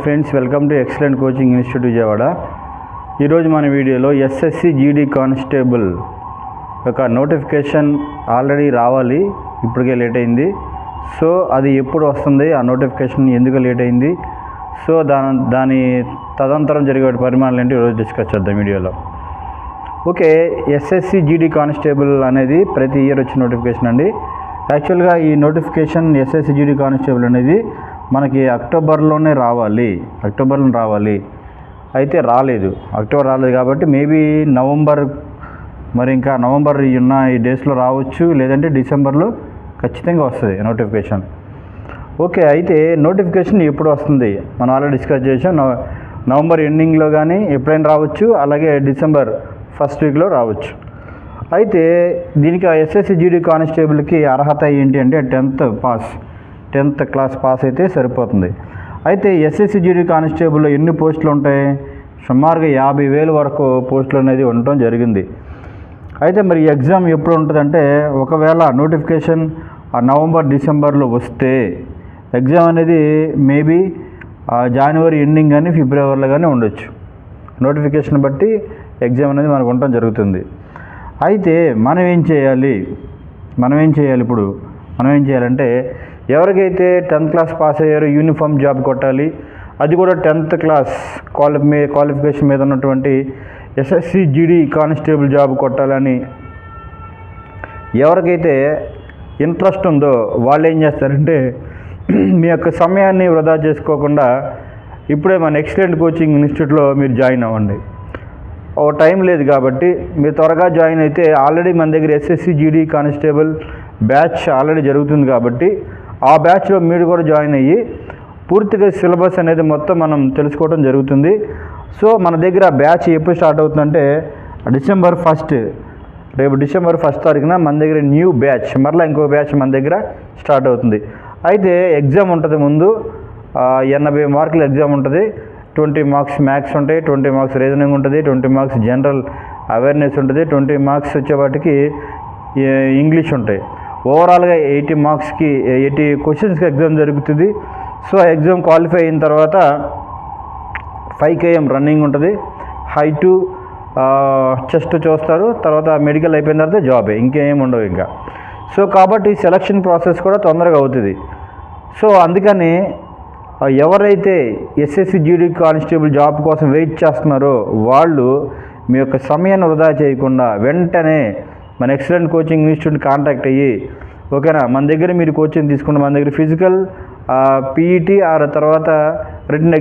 Friends, welcome to excellent coaching institute Vijayawada. ఈరోజు మన వీడియోలో ఎస్ఎస్సి జీడీ కానిస్టేబుల్ ఒక నోటిఫికేషన్ ఆల్రెడీ రావాలి, ఇప్పటికే లేట్ అయింది. సో అది ఎప్పుడు వస్తుంది, ఆ నోటిఫికేషన్ ఎందుకు లేట్ అయింది, సో దాని తదనంతరం జరిగే పరిమాణాలు ఏంటి ఈరోజు డిస్కస్ చేద్దాం వీడియోలో. ఓకే, ఎస్ఎస్సి జీడీ కానిస్టేబుల్ అనేది ప్రతి ఇయర్ వచ్చిన నోటిఫికేషన్ అండి. యాక్చువల్గా ఈ నోటిఫికేషన్ ఎస్ఎస్సి జీడీ కానిస్టేబుల్ అనేది మనకి అక్టోబర్లో రావాలి. అయితే అక్టోబర్ రాలేదు కాబట్టి మేబీ నవంబర్, మరి ఇంకా నవంబర్ ఉన్న ఈ డేస్లో రావచ్చు, లేదంటే డిసెంబర్లో ఖచ్చితంగా వస్తుంది నోటిఫికేషన్. ఓకే, అయితే నోటిఫికేషన్ ఎప్పుడు వస్తుంది మనం ఆల్రెడీ డిస్కస్ చేసాం. నవంబర్ ఎండింగ్లో కానీ ఎప్పుడైనా రావచ్చు, అలాగే డిసెంబర్ ఫస్ట్ వీక్లో రావచ్చు. అయితే దీనికి ఎస్ఎస్సి జీడీ కానిస్టేబుల్కి అర్హత ఏంటి అంటే 10th క్లాస్ పాస్ అయితే సరిపోతుంది. అయితే ఎస్ఎస్సి జీడీ కానిస్టేబుల్లో ఎన్ని పోస్టులు ఉంటాయి? సుమారుగా 50,000 వరకు పోస్టులు అనేది ఉండటం జరిగింది. అయితే మరి ఎగ్జామ్ ఎప్పుడు ఉంటుందంటే, ఒకవేళ నోటిఫికేషన్ నవంబర్ డిసెంబర్లో వస్తే ఎగ్జామ్ అనేది మేబీ జనవరి ఎండింగ్ కానీ ఫిబ్రవరిలో కానీ ఉండొచ్చు. నోటిఫికేషన్ బట్టి ఎగ్జామ్ అనేది మనకు ఉండటం జరుగుతుంది. అయితే మనం ఏం చేయాలి ఇప్పుడు? మనం ఏం చేయాలంటే, ఎవరికైతే 10th క్లాస్ పాస్ అయ్యారో యూనిఫామ్ జాబ్ కొట్టాలి. అది కూడా 10th క్లాస్ క్వాలిఫికేషన్ మీద ఉన్నటువంటి ఎస్ఎస్సి జీడీ కానిస్టేబుల్ జాబ్ కొట్టాలని ఎవరికైతే ఇంట్రెస్ట్ ఉందో వాళ్ళు ఏం చేస్తారంటే, మీ యొక్క సమయాన్ని వృధా చేసుకోకుండా ఇప్పుడే మన ఎక్సలెంట్ కోచింగ్ ఇన్స్టిట్యూట్లో మీరు జాయిన్ అవ్వండి. ఓ టైం లేదు కాబట్టి మీరు త్వరగా జాయిన్ అయితే, ఆల్రెడీ మన దగ్గర SSC GD constable batch already జరుగుతుంది కాబట్టి ఆ బ్యాచ్లో మీరు కూడా జాయిన్ అయ్యి పూర్తిగా సిలబస్ అనేది మొత్తం మనం తెలుసుకోవడం జరుగుతుంది. సో మన దగ్గర బ్యాచ్ ఎప్పుడు స్టార్ట్ అవుతుందంటే డిసెంబర్ 1 రేపు డిసెంబర్ 1 తారీఖున మన దగ్గర న్యూ బ్యాచ్, మరలా ఇంకో బ్యాచ్ మన దగ్గర స్టార్ట్ అవుతుంది. అయితే ఎగ్జామ్ ఉంటుంది ముందు, 80 మార్కుల ఎగ్జామ్ ఉంటుంది. 20 మార్క్స్ మ్యాథ్స్ ఉంటాయి, 20 మార్క్స్ రీజనింగ్ ఉంటుంది, 20 మార్క్స్ జనరల్ అవేర్నెస్ ఉంటుంది, 20 మార్క్స్ వచ్చేవాటికి ఇంగ్లీష్ ఉంటాయి. ఓవరాల్గా 80 క్వశ్చన్స్కి ఎగ్జామ్ జరుగుతుంది. సో ఆ ఎగ్జామ్ క్వాలిఫై అయిన తర్వాత 5 km రన్నింగ్ ఉంటుంది, హైటు చెస్ట్ చూస్తారు, తర్వాత మెడికల్ అయిపోయిన తర్వాత జాబే, ఇంకేం ఉండవు ఇంకా. సో కాబట్టి సెలక్షన్ ప్రాసెస్ కూడా తొందరగా అవుతుంది. సో అందుకని ఎవరైతే ఎస్ఎస్సి జీడీ కానిస్టేబుల్ జాబ్ కోసం వెయిట్ చేస్తున్నారో వాళ్ళు మీ యొక్క సమయాన్ని వృధా చేయకుండా వెంటనే మన ఎక్సలెంట్ కోచింగ్ ఇన్స్టిట్యూట్ కాంటాక్ట్ అయ్యి, ఓకేనా, మన దగ్గర మీరు కోచింగ్ తీసుకుంటే మన దగ్గర ఫిజికల్, పీఈటీ తర్వాత రిటన్